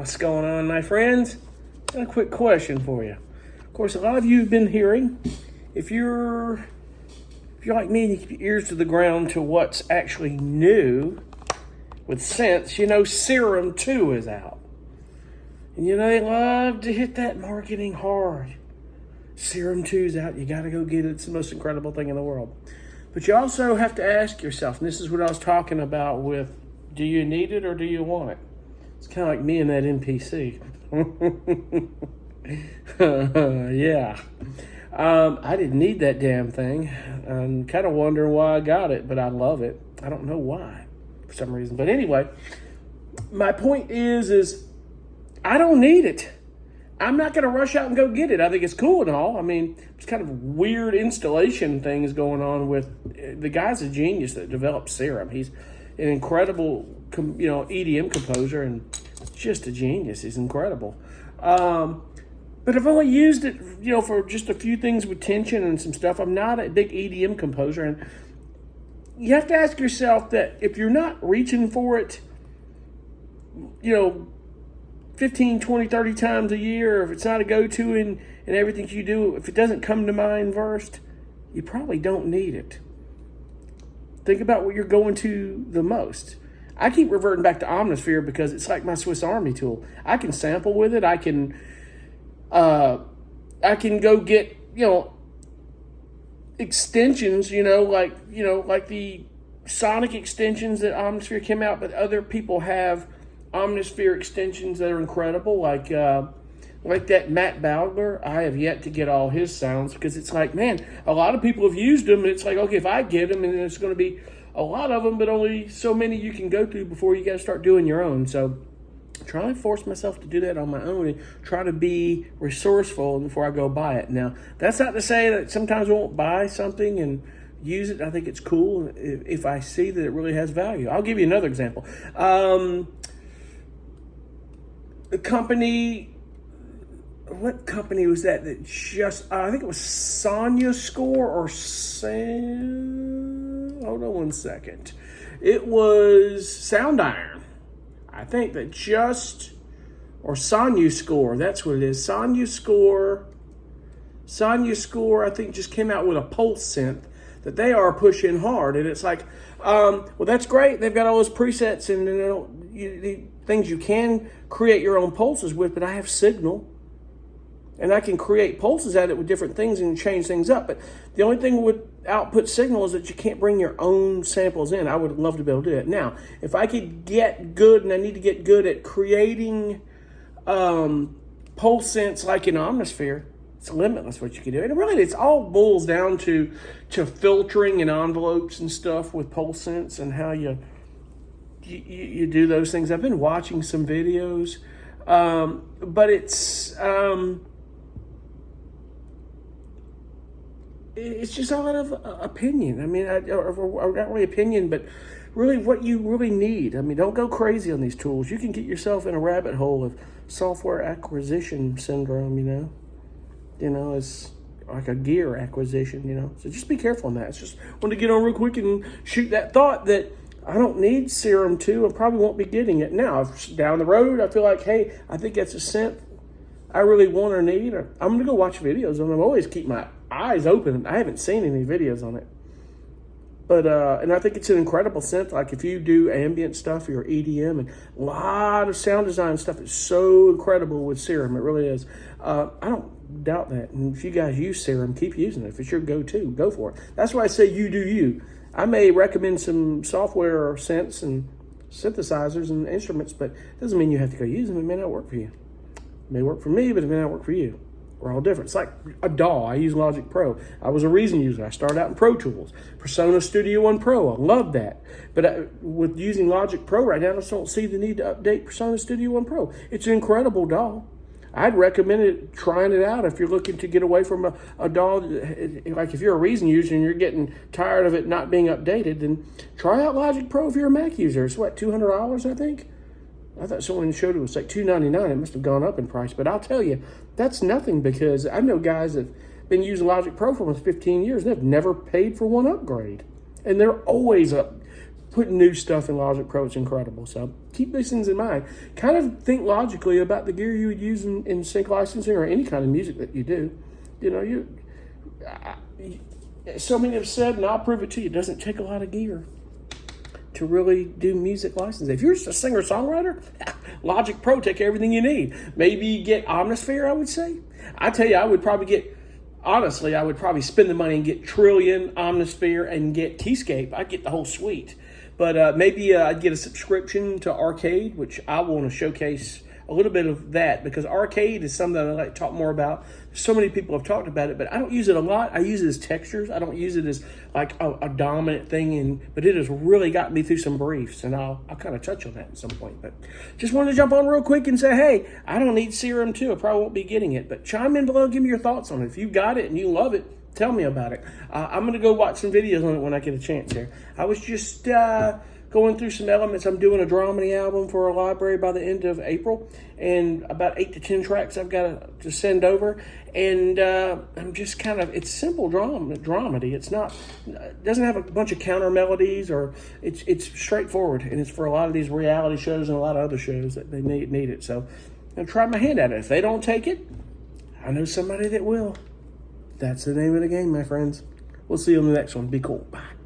What's going on, my friends? Got a quick question for you. Of course, a lot of you have been hearing, if you're like me and you keep your ears to the ground to what's actually new with scents, you know Serum 2 is out. And you know they love to hit that marketing hard. Serum 2 is out. You got to go get it. It's the most incredible thing in the world. But you also have to ask yourself, and this is what I was talking about with, do you need it or do you want it? It's kind of like me and that NPC. Yeah. I didn't need that damn thing. I'm kind of wondering why I got it, but I love it. I don't know why, for some reason. But anyway, my point is I don't need it. I'm not going to rush out and go get it. I think it's cool and all. I mean, it's kind of weird installation things going on with, the guy's a genius that developed Serum. He's an incredible, EDM composer and just a genius. He's incredible. But I've only used it, for just a few things with tension and some stuff. I'm not a big EDM composer. And you have to ask yourself that if you're not reaching for it, 15, 20, 30 times a year, if it's not a go-to in everything you do, if it doesn't come to mind first, you probably don't need it. Think about what you're going to the most. I keep reverting back to Omnisphere because it's like my Swiss Army tool. I can sample with it. I can go get, extensions, like the sonic extensions that Omnisphere came out, but other people have Omnisphere extensions that are incredible, like that Matt Bowdler. I have yet to get all his sounds because it's like, man, a lot of people have used them, and it's like, okay, if I get them, and it's going to be a lot of them, but only so many you can go through before you got to start doing your own. So try to force myself to do that on my own and try to be resourceful before I go buy it. Now, that's not to say that sometimes I won't buy something and use it. I think it's cool if I see that it really has value. I'll give you another example. The company, what company was that just, I think it was Sonya Score or hold on one second. It was Sound Iron. I think that or Sonya Score, that's what it is. Sonya Score, I think just came out with a pulse synth that they are pushing hard. And it's like, well, that's great. They've got all those presets and the things you can create your own pulses with, but I have Signal. And I can create pulses out of it with different things and change things up. But the only thing with output Signal is that you can't bring your own samples in. I would love to be able to do it. Now, if I could get good, and I need to get good at creating pulse synths like in Omnisphere, it's limitless what you can do. And really, it's all boils down to filtering and envelopes and stuff with pulse synths and how you do those things. I've been watching some videos, but it's just all out of opinion. I mean, or not really opinion, but really what you really need. I mean, don't go crazy on these tools. You can get yourself in a rabbit hole of software acquisition syndrome, it's like a gear acquisition, So just be careful on that. It's just wanted to get on real quick and shoot that thought that I don't need Serum 2 and probably won't be getting it. Now, if down the road, I feel like, hey, I think that's a scent I really want or need, or I'm going to go watch videos on them. I always keep my eyes open. I haven't seen any videos on it. But, and I think it's an incredible scent. Like if you do ambient stuff or EDM and a lot of sound design stuff, it's so incredible with Serum. It really is. I don't doubt that. And if you guys use Serum, keep using it. If it's your go-to, go for it. That's why I say you do you. I may recommend some software or synths and synthesizers and instruments, but it doesn't mean you have to go use them. It may not work for you. It may work for me, but it may not work for you. We're all different. It's like a DAW. I use Logic Pro. I was a Reason user. I started out in Pro Tools. Persona Studio One Pro. I love that. But with using Logic Pro right now, I just don't see the need to update Persona Studio One Pro. It's an incredible DAW. I'd recommend trying it out if you're looking to get away from a DAW. Like if you're a Reason user and you're getting tired of it not being updated, then try out Logic Pro if you're a Mac user. It's what, $200, I think? I thought someone showed it was like $299. It must have gone up in price. But I'll tell you, that's nothing because I know guys that have been using Logic Pro for almost 15 years and they've never paid for one upgrade. And they're always putting new stuff in Logic Pro. It's incredible. So keep these things in mind. Kind of think logically about the gear you would use in sync licensing or any kind of music that you do. You know, so many have said, and I'll prove it to you, it doesn't take a lot of gear to really do music licensing. If you're just a singer-songwriter, Logic Pro take everything you need. Maybe get Omnisphere, I would say. I tell you, I would probably spend the money and get Trillion, Omnisphere, and get Keyscape. I'd get the whole suite. But maybe I'd get a subscription to Arcade, which I want to showcase a little bit of that, because Arcade is something I'd like to talk more about. So many people have talked about it, but I don't use it a lot. I use it as textures. I don't use it as like a dominant thing, but it has really got me through some briefs, and I'll kind of touch on that at some point. But just wanted to jump on real quick and say, hey, I don't need Serum 2. I probably won't be getting it, but chime in below, give me your thoughts on it. If you got it and you love it, tell me about it. I'm going to go watch some videos on it when I get a chance here. I was just going through some elements. I'm doing a dramedy album for a library by the end of April, and about 8 to 10 tracks I've got to send over. And I'm just it's simple dramedy. It's not, it doesn't have a bunch of counter melodies, or it's straightforward, and it's for a lot of these reality shows and a lot of other shows that they need it. So I'm gonna try my hand at it. If they don't take it, I know somebody that will. That's the name of the game, my friends. We'll see you on the next one. Be cool. Bye.